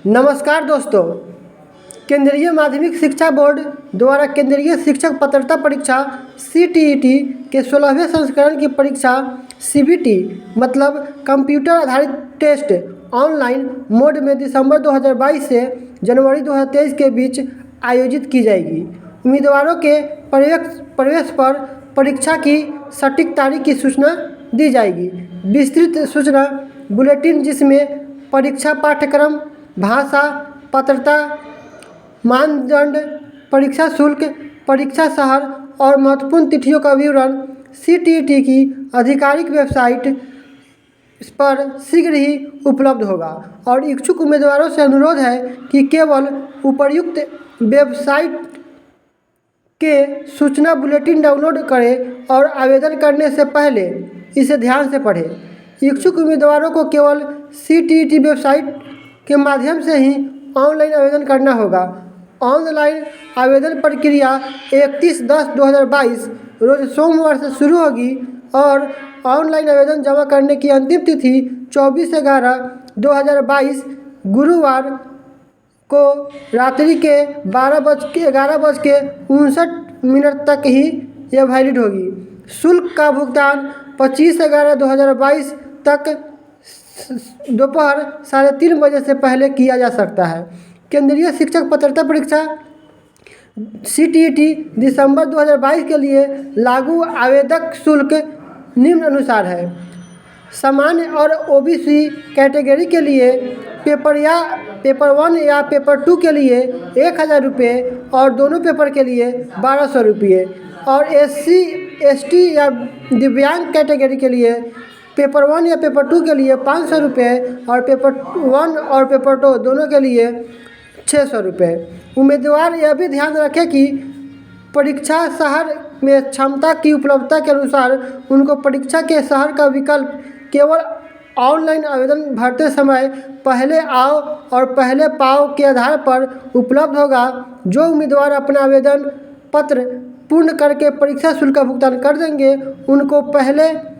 नमस्कार दोस्तों। केंद्रीय माध्यमिक शिक्षा बोर्ड द्वारा केंद्रीय शिक्षक पात्रता परीक्षा CTET के 16वें संस्करण की परीक्षा CBT मतलब कंप्यूटर आधारित टेस्ट ऑनलाइन मोड में दिसंबर 2022 से जनवरी 2023 के बीच आयोजित की जाएगी। उम्मीदवारों के प्रवेश पर परीक्षा की सटीक तारीख की सूचना दी जाएगी। विस्तृत सूचना बुलेटिन जिसमें परीक्षा पाठ्यक्रम, भाषा, पात्रता मानदंड, परीक्षा शुल्क, परीक्षा शहर और महत्वपूर्ण तिथियों का विवरण CTET की आधिकारिक वेबसाइट पर शीघ्र ही उपलब्ध होगा और इच्छुक उम्मीदवारों से अनुरोध है कि केवल उपर्युक्त वेबसाइट के सूचना बुलेटिन डाउनलोड करें और आवेदन करने से पहले इसे ध्यान से पढ़ें। इच्छुक उम्मीदवारों को केवल CTET वेबसाइट के माध्यम से ही ऑनलाइन आवेदन करना होगा। ऑनलाइन आवेदन प्रक्रिया 31/10/2022 रोज सोमवार से शुरू होगी और ऑनलाइन आवेदन जमा करने की अंतिम तिथि 24/11/2022 गुरुवार को रात्रि के 11:59 तक ही यह वैलिड होगी। शुल्क का भुगतान 25/11/2022 तक दोपहर 3:30 बजे से पहले किया जा सकता है। केंद्रीय शिक्षक पात्रता परीक्षा CTET दिसंबर 2022 के लिए लागू आवेदक शुल्क निम्नानुसार है। सामान्य और OBC कैटेगरी के लिए पेपर 1 या पेपर 2 के लिए 1000 रुपये और दोनों पेपर के लिए 1200 रुपये और SC ST या दिव्यांग कैटेगरी के लिए पेपर 1 या पेपर 2 के लिए 500 रुपये और पेपर 1 और पेपर 2 दोनों के लिए 600 रुपये। उम्मीदवार यह भी ध्यान रखें कि परीक्षा शहर में क्षमता की उपलब्धता के अनुसार उनको परीक्षा के शहर का विकल्प केवल ऑनलाइन आवेदन भरते समय पहले आओ और पहले पाओ के आधार पर उपलब्ध होगा। जो उम्मीदवार अपना आवेदन पत्र पूर्ण करके परीक्षा शुल्क का भुगतान कर देंगे उनको पहले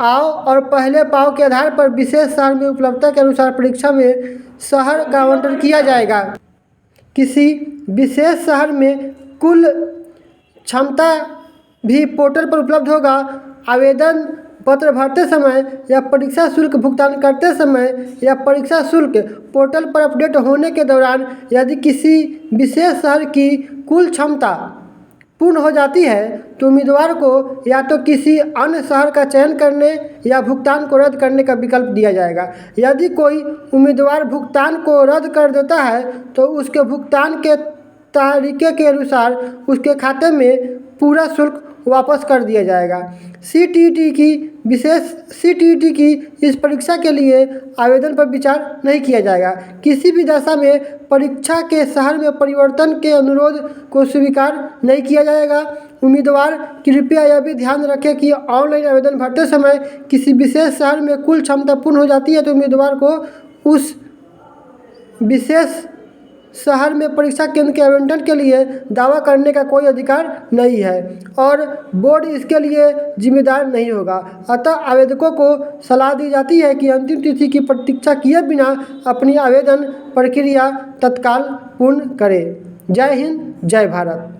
आओ और पहले पाओ के आधार पर विशेष शहर में उपलब्धता के अनुसार परीक्षा में शहर का आवंटन किया जाएगा। किसी विशेष शहर में कुल क्षमता भी पोर्टल पर उपलब्ध होगा। आवेदन पत्र भरते समय या परीक्षा शुल्क भुगतान करते समय या परीक्षा शुल्क पोर्टल पर अपडेट होने के दौरान यदि किसी विशेष शहर की कुल क्षमता पूर्ण हो जाती है तो उम्मीदवार को या तो किसी अन्य शहर का चयन करने या भुगतान को रद्द करने का विकल्प दिया जाएगा। यदि कोई उम्मीदवार भुगतान को रद्द कर देता है तो उसके भुगतान के तरीके के अनुसार उसके खाते में पूरा शुल्क वापस कर दिया जाएगा। CTET की इस परीक्षा के लिए आवेदन पर विचार नहीं किया जाएगा। किसी भी दशा में परीक्षा के शहर में परिवर्तन के अनुरोध को स्वीकार नहीं किया जाएगा। उम्मीदवार कृपया यह भी ध्यान रखें कि ऑनलाइन आवेदन भरते समय किसी विशेष शहर में कुल क्षमता पूर्ण हो जाती है तो उम्मीदवार को उस विशेष शहर में परीक्षा केंद्र के आवंटन के लिए दावा करने का कोई अधिकार नहीं है और बोर्ड इसके लिए जिम्मेदार नहीं होगा। अतः आवेदकों को सलाह दी जाती है कि अंतिम तिथि की प्रतीक्षा किए बिना अपनी आवेदन प्रक्रिया तत्काल पूर्ण करें। जय हिंद, जय भारत।